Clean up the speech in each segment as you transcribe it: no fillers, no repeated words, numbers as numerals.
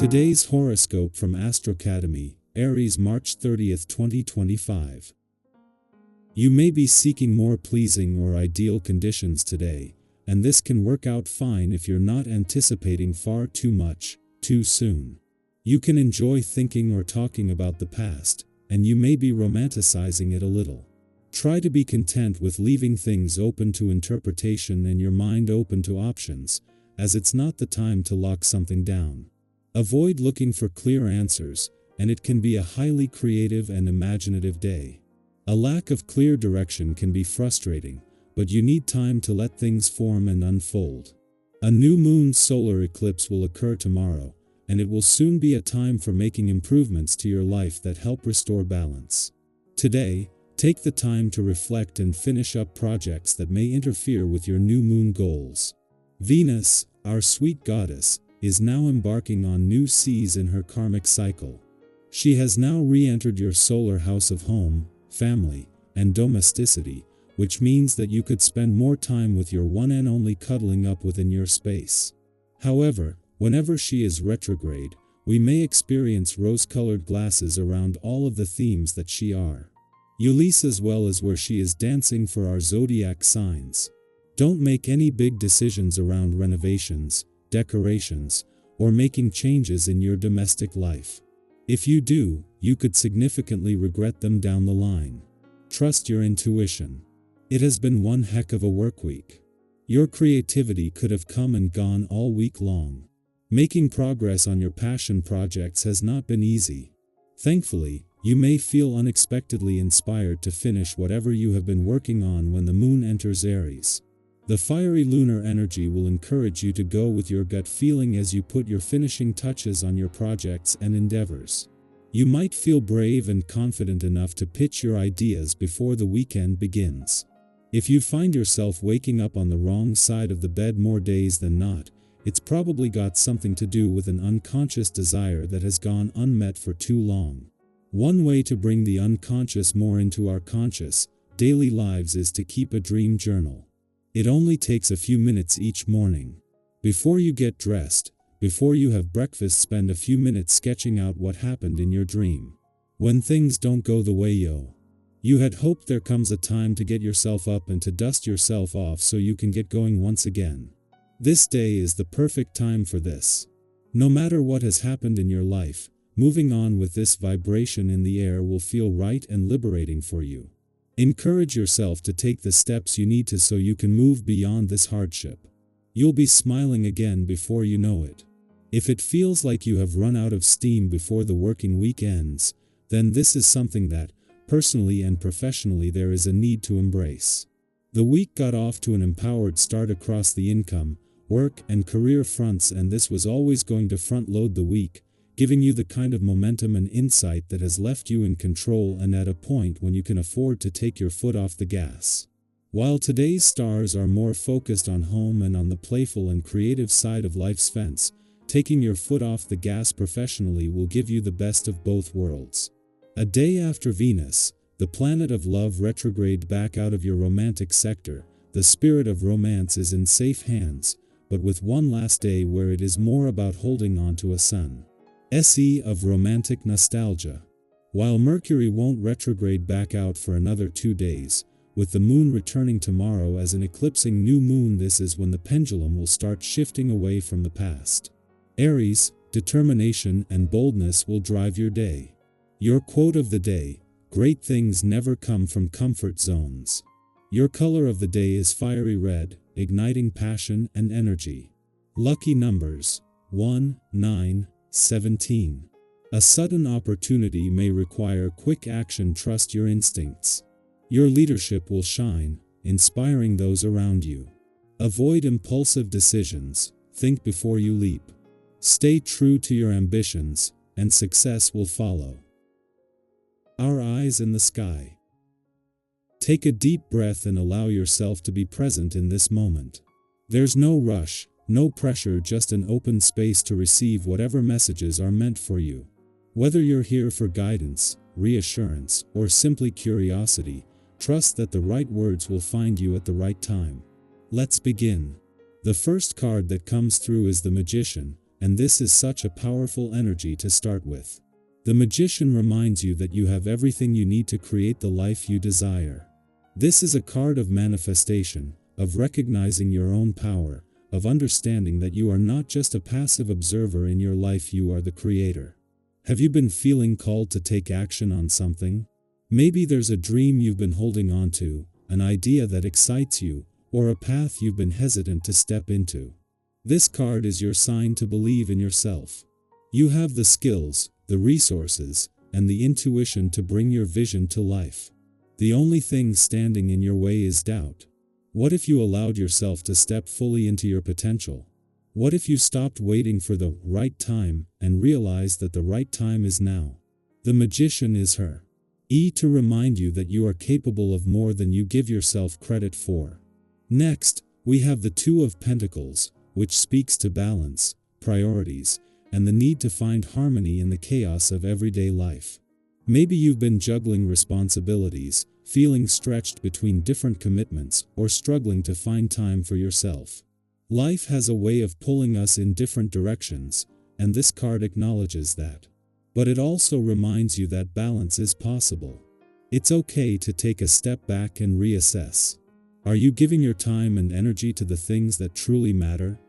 Today's horoscope from Astrocademy, Aries, March 30th, 2025. You may be seeking more pleasing or ideal conditions today, and this can work out fine if you're not anticipating far too much, too soon. You can enjoy thinking or talking about the past, and you may be romanticizing it a little. Try to be content with leaving things open to interpretation and your mind open to options, as it's not the time to lock something down. Avoid looking for clear answers, and it can be a highly creative and imaginative day. A lack of clear direction can be frustrating, but you need time to let things form and unfold. A new moon solar eclipse will occur tomorrow, and it will soon be a time for making improvements to your life that help restore balance. Today, take the time to reflect and finish up projects that may interfere with your new moon goals. Venus, our sweet goddess, is now embarking on new seas in her karmic cycle. She has now re-entered your solar house of home, family, and domesticity, which means that you could spend more time with your one and only cuddling up within your space. However, whenever she is retrograde, we may experience rose-colored glasses around all of the themes that she are. Ulysses, as well as where she is dancing for our zodiac signs. Don't make any big decisions around renovations, decorations, or making changes in your domestic life. If you do, you could significantly regret them down the line. Trust your intuition. It has been one heck of a work week. Your creativity could have come and gone all week long. Making progress on your passion projects has not been easy. Thankfully, you may feel unexpectedly inspired to finish whatever you have been working on when the moon enters Aries. The fiery lunar energy will encourage you to go with your gut feeling as you put your finishing touches on your projects and endeavors. You might feel brave and confident enough to pitch your ideas before the weekend begins. If you find yourself waking up on the wrong side of the bed more days than not, it's probably got something to do with an unconscious desire that has gone unmet for too long. One way to bring the unconscious more into our conscious, daily lives is to keep a dream journal. It only takes a few minutes each morning. Before you get dressed, before you have breakfast, spend a few minutes sketching out what happened in your dream. When things don't go the way you had hoped, there comes a time to get yourself up and to dust yourself off so you can get going once again. This day is the perfect time for this. No matter what has happened in your life, moving on with this vibration in the air will feel right and liberating for you. Encourage yourself to take the steps you need to so you can move beyond this hardship. You'll be smiling again before you know it. If it feels like you have run out of steam before the working week ends, then this is something that, personally and professionally, there is a need to embrace. The week got off to an empowered start across the income, work, and career fronts, and this was always going to front-load the week, giving you the kind of momentum and insight that has left you in control and at a point when you can afford to take your foot off the gas. While today's stars are more focused on home and on the playful and creative side of life's fence, taking your foot off the gas professionally will give you the best of both worlds. A day after Venus, the planet of love, retrograde back out of your romantic sector, the spirit of romance is in safe hands, but with one last day where it is more about holding on to a sun. SE of romantic nostalgia. While Mercury won't retrograde back out for another 2 days, with the moon returning tomorrow as an eclipsing new moon, this is when the pendulum will start shifting away from the past. Aries, determination and boldness will drive your day. Your quote of the day: great things never come from comfort zones. Your color of the day is fiery red, igniting passion and energy. Lucky numbers: 1, 9, 17. A sudden opportunity may require quick action. Trust your instincts. Your leadership will shine, inspiring those around you. Avoid impulsive decisions. Think before you leap. Stay true to your ambitions, and success will follow. Our eyes in the sky. Take a deep breath and allow yourself to be present in this moment. There's no rush, no pressure, just an open space to receive whatever messages are meant for you. Whether you're here for guidance, reassurance, or simply curiosity, trust that the right words will find you at the right time. Let's begin. The first card that comes through is the Magician, and this is such a powerful energy to start with. The Magician reminds you that you have everything you need to create the life you desire. This is a card of manifestation, of recognizing your own power, of understanding that you are not just a passive observer in your life, you are the creator. Have you been feeling called to take action on something? Maybe there's a dream you've been holding on to, an idea that excites you, or a path you've been hesitant to step into. This card is your sign to believe in yourself. You have the skills, the resources, and the intuition to bring your vision to life. The only thing standing in your way is doubt. What if you allowed yourself to step fully into your potential? What if you stopped waiting for the right time and realized that the right time is now? The Magician is her. To remind you that you are capable of more than you give yourself credit for. Next, we have the Two of Pentacles, which speaks to balance, priorities, and the need to find harmony in the chaos of everyday life. Maybe you've been juggling responsibilities, feeling stretched between different commitments, or struggling to find time for yourself. Life has a way of pulling us in different directions, and this card acknowledges that. But it also reminds you that balance is possible. It's okay to take a step back and reassess. Are you giving your time and energy to the things that truly matter?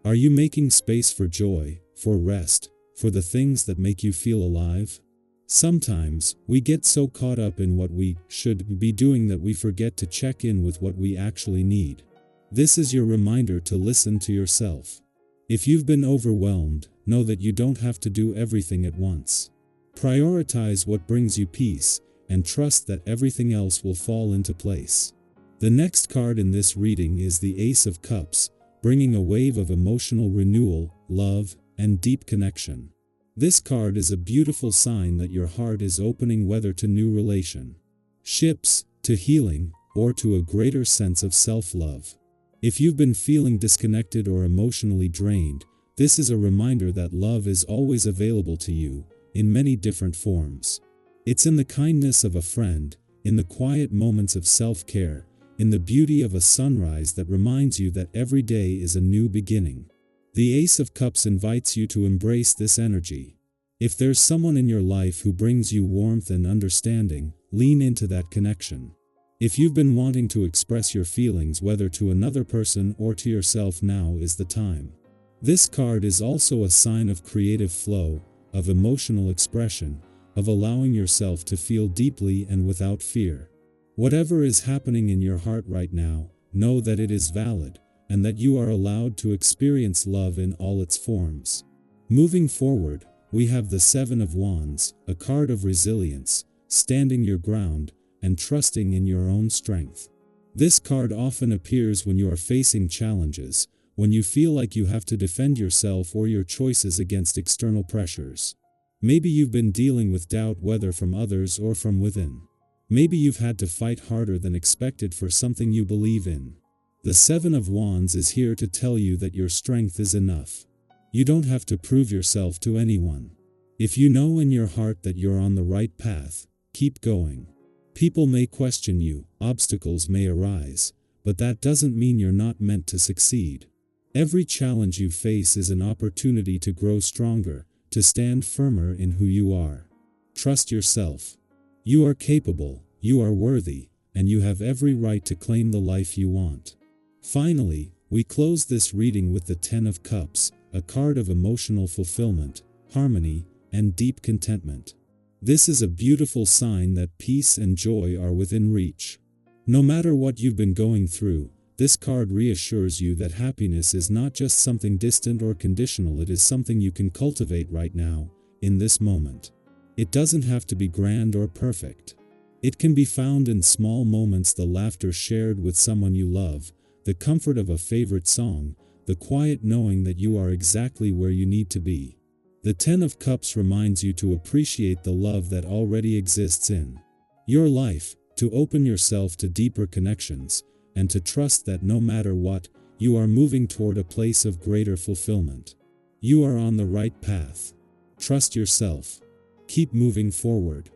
Are you making space for joy, for rest, for the things that make you feel alive? Sometimes, we get so caught up in what we should be doing that we forget to check in with what we actually need. This is your reminder to listen to yourself. If you've been overwhelmed, know that you don't have to do everything at once. Prioritize what brings you peace, and trust that everything else will fall into place. The next card in this reading is the Ace of Cups, bringing a wave of emotional renewal, love, and deep connection. This card is a beautiful sign that your heart is opening, whether to new relationships, to healing, or to a greater sense of self-love. If you've been feeling disconnected or emotionally drained, this is a reminder that love is always available to you, in many different forms. It's in the kindness of a friend, in the quiet moments of self-care, in the beauty of a sunrise that reminds you that every day is a new beginning. The Ace of Cups invites you to embrace this energy. If there's someone in your life who brings you warmth and understanding, lean into that connection. If you've been wanting to express your feelings, whether to another person or to yourself, now is the time. This card is also a sign of creative flow, of emotional expression, of allowing yourself to feel deeply and without fear. Whatever is happening in your heart right now, know that it is valid, and that you are allowed to experience love in all its forms. Moving forward, we have the Seven of Wands, a card of resilience, standing your ground, and trusting in your own strength. This card often appears when you are facing challenges, when you feel like you have to defend yourself or your choices against external pressures. Maybe you've been dealing with doubt, whether from others or from within. Maybe you've had to fight harder than expected for something you believe in. The Seven of Wands is here to tell you that your strength is enough. You don't have to prove yourself to anyone. If you know in your heart that you're on the right path, keep going. People may question you, obstacles may arise, but that doesn't mean you're not meant to succeed. Every challenge you face is an opportunity to grow stronger, to stand firmer in who you are. Trust yourself. You are capable, you are worthy, and you have every right to claim the life you want. Finally, we close this reading with the Ten of Cups, a card of emotional fulfillment, harmony, and deep contentment. This is a beautiful sign that peace and joy are within reach. No matter what you've been going through, this card reassures you that happiness is not just something distant or conditional, it is something you can cultivate right now, in this moment. It doesn't have to be grand or perfect. It can be found in small moments: the laughter shared with someone you love, the comfort of a favorite song, the quiet knowing that you are exactly where you need to be. The Ten of Cups reminds you to appreciate the love that already exists in your life, to open yourself to deeper connections, and to trust that no matter what, you are moving toward a place of greater fulfillment. You are on the right path. Trust yourself. Keep moving forward.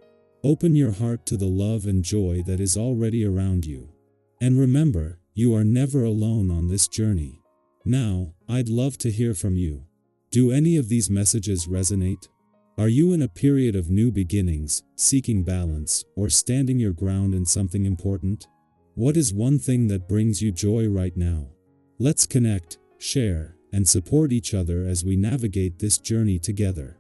Open your heart to the love and joy that is already around you. And remember, you are never alone on this journey. Now, I'd love to hear from you. Do any of these messages resonate? Are you in a period of new beginnings, seeking balance, or standing your ground in something important? What is one thing that brings you joy right now? Let's connect, share, and support each other as we navigate this journey together.